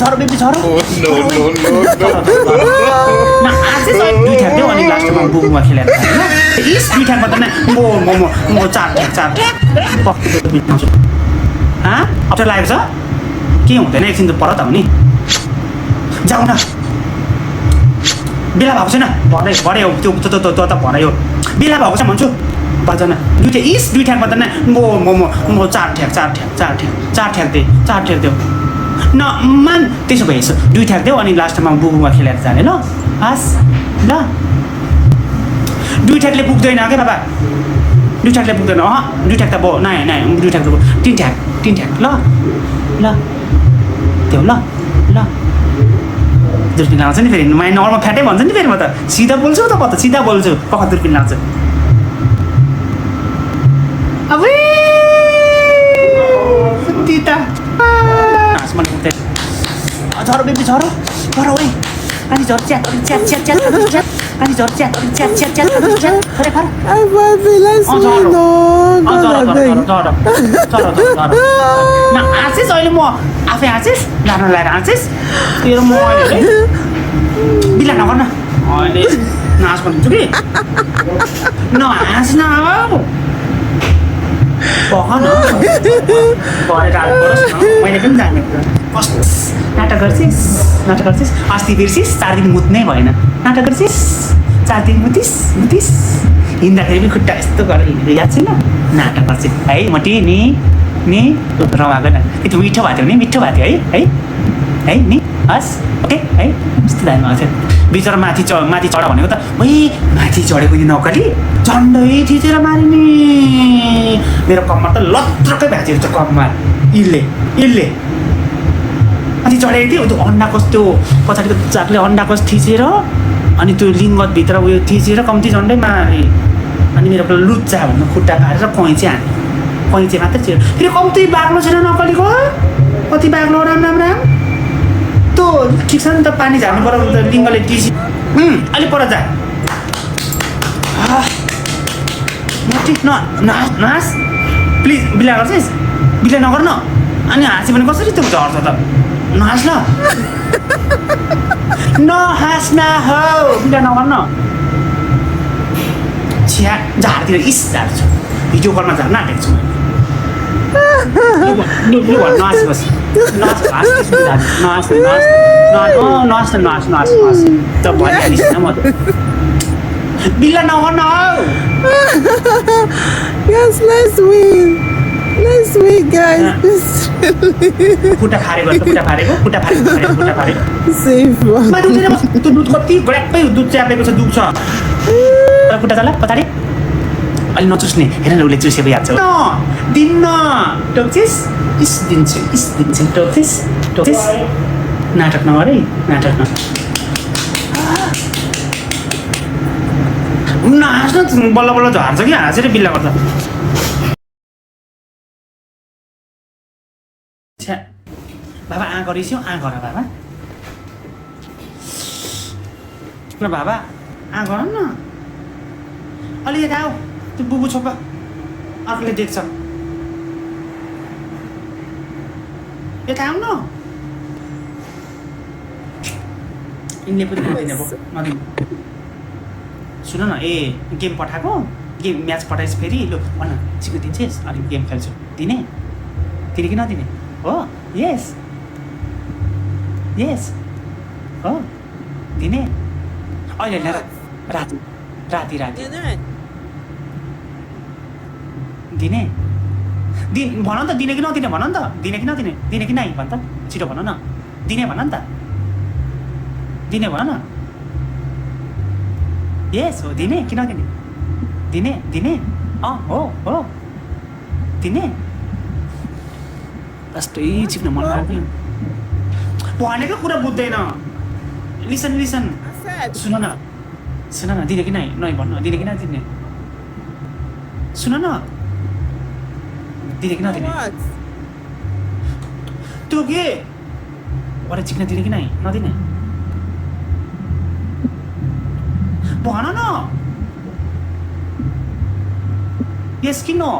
झरो baby झरो No, no, no, न आजै सबै दुई ठ्याक देऊ अनि लास्टमा बुबुमा खेलेर इस दुई ठ्याकमा त म चार ठ्याक पक्कै बिताउँछु अप्ठ्यारो लागेको छ के हुँदैन एकछिन त पर त हो नि जाऊ न बेला भएको छैन भरे हो त्यो त भरे हो बेला भएको छ भन्छु बजाउन दुई ठ्याकमा त म चार ठ्याक देऊ न मान त्यसो भए दुई ठ्याक देऊ अनि लास्टमा बुबुमा खेलेर जाने ल हस् ल दुई ठ्याकले पुग्दैन क्या बाबा दुई ठ्याकले पुग्दैन दुई ठ्याक त भयो नाइ दुई ठ्याक त तिन ठ्याक ल देऊ ल दुर्पिन लाउँछ नि फेरि मैले नर्मल फ्याटै भन्छ नि फेरि म त सिधा बोल्छु त म त सिधा बोल्छु पक्का दुर्पिन लाउँछ अब झरो बेबी झरो ओइ अनि झरो च्याट अनि झरो च्याट फरे फर न आँचिस अहिले म आफै आँचिस गाह्रो लगाएर आँचिस तेरो म अहिले बिला नगर्न अहिले नाच भन्छु कि नहाँस न पख न मैले पनि जाने नाटक गर्छिस् अस्ति बिर्सिस 4 दिन मुत्नै भएन नाटक गर्छिस् 4 दिन मुतिस हिँड्दाखेरि पनि खुट्टा यस्तो गरेर हिँडेको याद छैन नाटक गर्छिस् है मटी नि रमाएको न यति मिठो भएको थियो है नि हस् ओके है यस्तो दामी भएको थियो बिचरा माथि चढ भनेको त माथि चढेको यो नौकरी झन्डै थिचेर मारे नि मेरो कम्मर त लत्रकै भएको थियो कम्मर इल्ले अनि चढेको थियो त्यो अन्डाकोस त्यो पछाडिको चाकले अन्डाकोस थिचेर अनि त्यो लिङ्गतभित्र उयो थिचेर कम्ती झन्डै मारे अनि मेरो लुच्चा भन्नु खुट्टा फारेर कैँचे मात्रै थियो फेरि कम्ती बाग्लो छैन नकलीको कति बाग्लो राम त्यो ठिक छ नि त पानी झार्नु पर्यो लिङ्गले टिसी अलि पर जा नास प्लिज बिला गर्छस् बिला नगर्न अनि हाँस्यो भने कसरी त्यो झर्छ त नहाँस न नहाँस न हौ बिला नगर्न छ्या झारतिर इस झार्छु भिडियो कलमा झार्न आँटेको छु नहाँस बस नहाँस त भइहालिस् न म बिल्ला नगर्न हौ Yes, let's win, guys. खुट्टा फारेको Safe one. त्यो दुध कति ग्याप्पै दुध च्यापेको छ दुख्छ खुट्टा चला पछाडि अलि नचुस्ने हेर न उसले चुसेको याद छ दिन्न टोक्छिस् दिन्छु टोक्छिस् नाटक नगरे हाँस्न बल्ल झार्छ कि हाँसेर बिल्ला गर्छ बाबा गरिस्यौ गर बाबा न बाबा गर न अलि यता आऊ त्यो बुबु छोप अर्कोले देख्छ यता आऊ न यिनले पनि नदिनु सुन न गेम पठाएको म्याच पठाएछ फेरि लु भन चिको दिन्छस् अनि गेम खेल्छु दिने कि नदिने हो यस हो दिने अहिले राति दिने भन त दिने कि नदिने भन त दिने कि नाइ भन त छिटो भन न दिने भन नि त दिने भन न यस हो दिने कि नदिने दिने हो दिने जस्तै चिप्न मन लाग्यो भनेको कुरा बुझ्दैन लिसन सुन न दिने कि नाइ भन्नु दिने कि नदिने सुन न दिने कि नदिने त्यो के अरे चिक्न दिने कि नाइ नदिने भन न यस कि नो